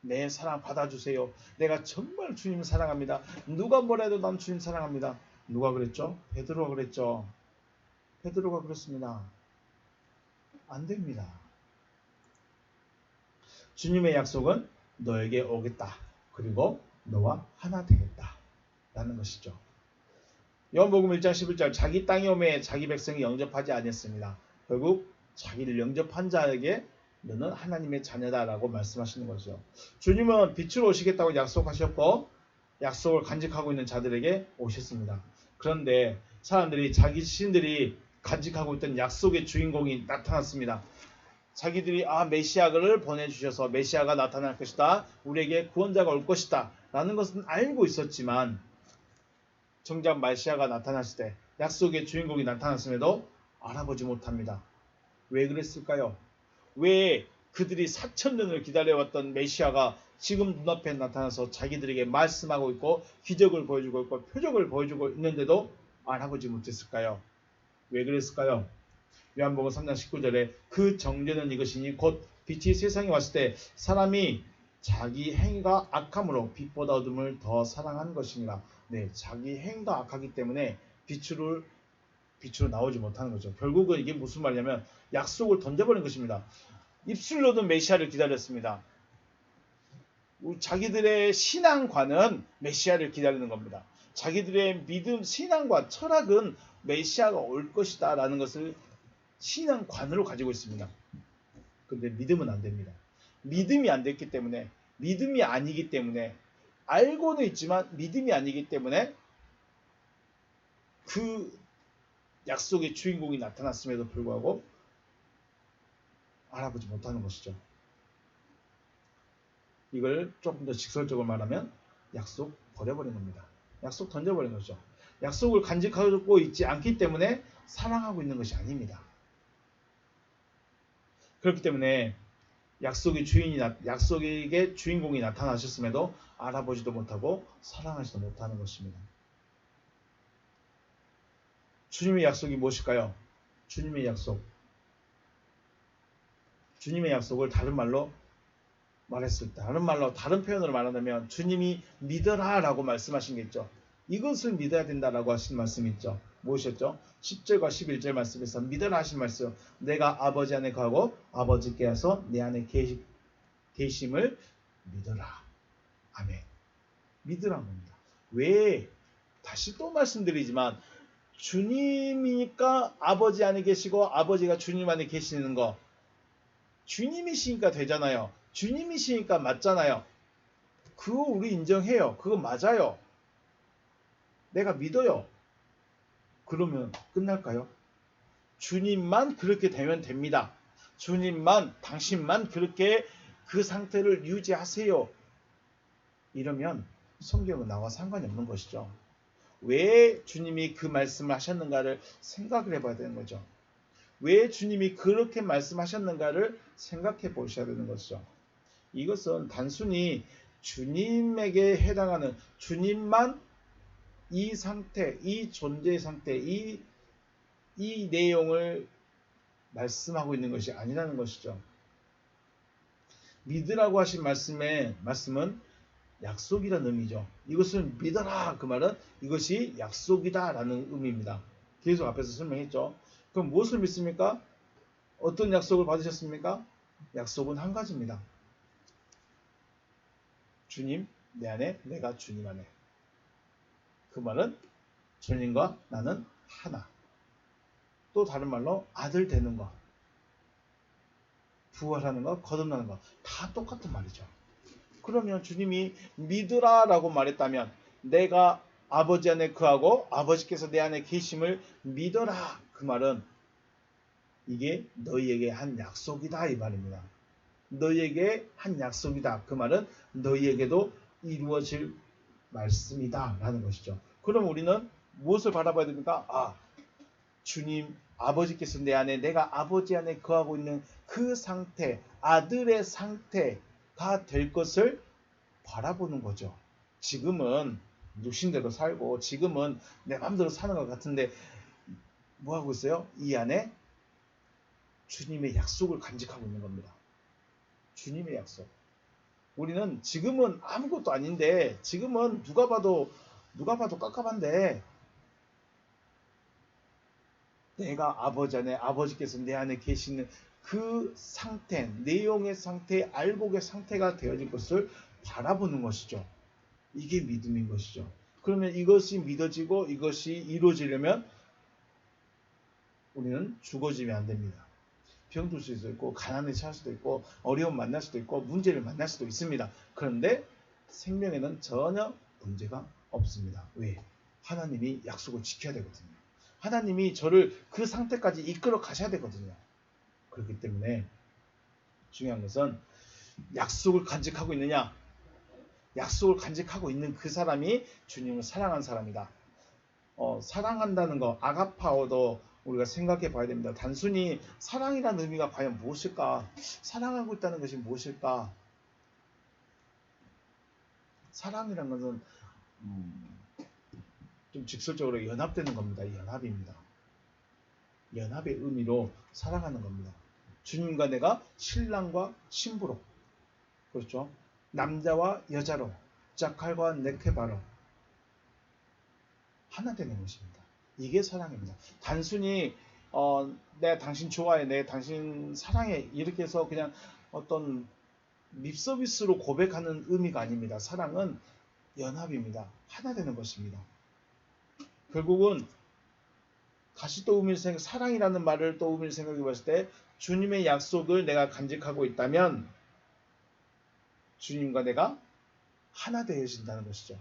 내 사랑 받아주세요. 내가 정말 주님을 사랑합니다. 누가 뭐라 해도 난 주님 사랑합니다. 누가 그랬죠? 베드로가 그랬죠. 베드로가 그랬습니다. 안 됩니다. 주님의 약속은 너에게 오겠다. 그리고 너와 하나 되겠다. 라는 것이죠. 요한복음 1장 11절 자기 땅에 오매 자기 백성이 영접하지 않았습니다. 결국 자기를 영접한 자에게 너는 하나님의 자녀다라고 말씀하시는 거죠. 주님은 빛으로 오시겠다고 약속하셨고 약속을 간직하고 있는 자들에게 오셨습니다. 그런데 사람들이 자기 신들이 간직하고 있던 약속의 주인공이 나타났습니다. 자기들이 메시아를 보내주셔서 메시아가 나타날 것이다. 우리에게 구원자가 올 것이다. 라는 것은 알고 있었지만 정작 메시아가 나타났을 때 약속의 주인공이 나타났음에도 알아보지 못합니다. 왜 그랬을까요? 왜 그들이 4,000년을 기다려왔던 메시아가 지금 눈앞에 나타나서 자기들에게 말씀하고 있고 기적을 보여주고 있고 표적을 보여주고 있는데도 알아보지 못했을까요? 왜 그랬을까요? 요한복음 3장 19절에 그 정죄는 이것이니 곧 빛이 세상에 왔을 때 사람이 자기 행위가 악함으로 빛보다 어둠을 더 사랑한 것이니라. 네, 자기 행위가 악하기 때문에 빛으로 나오지 못하는 거죠. 결국은 이게 무슨 말이냐면 약속을 던져버린 것입니다. 입술로도 메시아를 기다렸습니다. 자기들의 신앙관은 메시아를 기다리는 겁니다. 자기들의 믿음, 신앙과 철학은 메시아가 올 것이다 라는 것을 신앙관으로 가지고 있습니다. 근데 믿음은 안 됩니다. 믿음이 안 됐기 때문에, 믿음이 아니기 때문에, 알고는 있지만 믿음이 아니기 때문에 그 약속의 주인공이 나타났음에도 불구하고 알아보지 못하는 것이죠. 이걸 조금 더 직설적으로 말하면 약속 버려버린 겁니다. 약속 던져버린 거죠. 약속을 간직하고 있지 않기 때문에 사랑하고 있는 것이 아닙니다. 그렇기 때문에 약속의 주인공이 나타나셨음에도 알아보지도 못하고 사랑하지도 못하는 것입니다. 주님의 약속이 무엇일까요? 주님의 약속을 다른 말로 말했을 때, 다른 표현으로 말한다면 주님이 믿어라 라고 말씀하신 게 있죠. 이것을 믿어야 된다라고 하신 말씀이 있죠. 무엇이었죠? 10절과 11절 말씀에서 믿어라 하신 말씀, 내가 아버지 안에 거하고 아버지께서 내 안에 계심을 믿어라. 아멘. 믿으라는 겁니다. 왜? 다시 또 말씀드리지만 주님이니까 아버지 안에 계시고 아버지가 주님 안에 계시는 거, 주님이시니까 되잖아요. 주님이시니까 맞잖아요. 그거 우리 인정해요. 그거 맞아요. 내가 믿어요. 그러면 끝날까요? 주님만 그렇게 되면 됩니다. 주님만, 당신만 그렇게 그 상태를 유지하세요. 이러면 성경은 나와 상관이 없는 것이죠. 왜 주님이 그 말씀을 하셨는가를 생각을 해봐야 되는 거죠. 왜 주님이 그렇게 말씀하셨는가를 생각해 보셔야 되는 것이죠. 이것은 단순히 주님에게 해당하는, 주님만 이 상태, 이 존재의 상태, 이 내용을 말씀하고 있는 것이 아니라는 것이죠. 믿으라고 하신 말씀은 약속이라는 의미죠. 이것을 믿어라, 그 말은 이것이 약속이다 라는 의미입니다. 계속 앞에서 설명했죠. 그럼 무엇을 믿습니까? 어떤 약속을 받으셨습니까? 약속은 한 가지입니다. 주님 내 안에, 내가 주님 안에. 그 말은 주님과 나는 하나. 또 다른 말로 아들 되는 것, 부활하는 것, 거듭나는 것, 다 똑같은 말이죠. 그러면 주님이 믿으라 라고 말했다면 내가 아버지 안에 거하고 아버지께서 내 안에 계심을 믿어라, 그 말은 이게 너희에게 한 약속이다 이 말입니다. 너희에게 한 약속이다, 그 말은 너희에게도 이루어질 말씀이다 라는 것이죠. 그럼 우리는 무엇을 바라봐야 됩니까? 주님 아버지께서 내 안에, 내가 아버지 안에 거하고 있는 그 상태, 아들의 상태가 될 것을 바라보는 거죠. 지금은 육신대로 살고 지금은 내 마음대로 사는 것 같은데 뭐 하고 있어요? 이 안에 주님의 약속을 간직하고 있는 겁니다. 주님의 약속. 우리는 지금은 아무것도 아닌데, 지금은 누가 봐도 깝깝한데, 내가 아버지 안에, 아버지께서 내 안에 계시는 그 상태, 내용의 상태, 알곡의 상태가 되어질 것을 바라보는 것이죠. 이게 믿음인 것이죠. 그러면 이것이 믿어지고 이것이 이루어지려면 우리는 죽어지면 안 됩니다. 병들 수도 있고, 가난에 처할 수도 있고, 어려움 만날 수도 있고, 문제를 만날 수도 있습니다. 그런데 생명에는 전혀 문제가 없습니다. 왜? 하나님이 약속을 지켜야 되거든요. 하나님이 저를 그 상태까지 이끌어 가셔야 되거든요. 그렇기 때문에 중요한 것은 약속을 간직하고 있느냐? 약속을 간직하고 있는 그 사람이 주님을 사랑한 사람이다. 사랑한다는 거, 아가파오도 우리가 생각해 봐야 됩니다. 단순히 사랑이라는 의미가 과연 무엇일까? 사랑하고 있다는 것이 무엇일까? 사랑이라는 것은 좀 직설적으로 연합되는 겁니다. 연합입니다. 연합의 의미로 사랑하는 겁니다. 주님과 내가 신랑과 신부로, 그렇죠? 남자와 여자로, 자칼과 네케바로 하나 되는 것입니다. 이게 사랑입니다. 단순히 내가 당신 좋아해, 내가 당신 사랑해 이렇게 해서 그냥 어떤 립서비스로 고백하는 의미가 아닙니다. 사랑은 연합입니다. 하나 되는 것입니다. 결국은 다시 또 사랑이라는 말을 또 의미를 생각해 봤을 때 주님의 약속을 내가 간직하고 있다면 주님과 내가 하나 되어진다는 것이죠.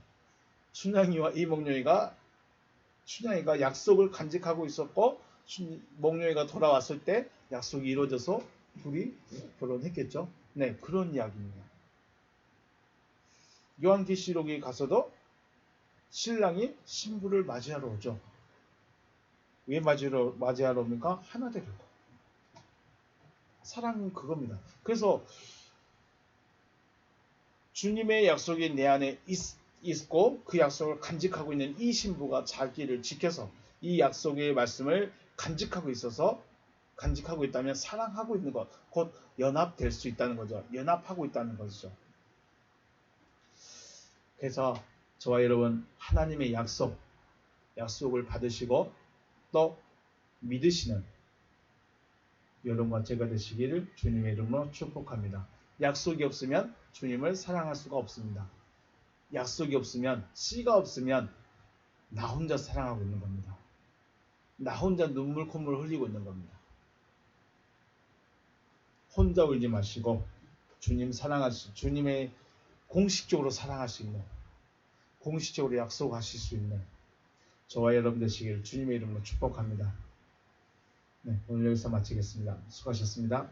춘향이와 이몽룡이가 약속을 간직하고 있었고 몽룡이가 돌아왔을 때 약속이 이루어져서 둘이 결혼했겠죠. 네, 그런 이야기입니다. 요한계시록에 가서도 신랑이 신부를 맞이하러 오죠. 왜 맞이하러 옵니까? 하나 되려고. 사랑은 그겁니다. 그래서 주님의 약속이 내 안에 있고 그 약속을 간직하고 있는 이 신부가 자기를 지켜서 이 약속의 말씀을 간직하고 있다면 사랑하고 있는 것, 곧 연합될 수 있다는 거죠. 연합하고 있다는 것이죠. 그래서 저와 여러분 하나님의 약속을 받으시고 또 믿으시는 여러분과 제가 되시기를 주님의 이름으로 축복합니다. 약속이 없으면 주님을 사랑할 수가 없습니다. 약속이 없으면, 씨가 없으면 나 혼자 사랑하고 있는 겁니다. 나 혼자 눈물 콧물 흘리고 있는 겁니다. 혼자 울지 마시고 주님의 공식적으로 사랑할 수 있는, 공식적으로 약속하실 수 있는 저와 여러분 되시기를 주님의 이름으로 축복합니다. 네, 오늘 여기서 마치겠습니다. 수고하셨습니다.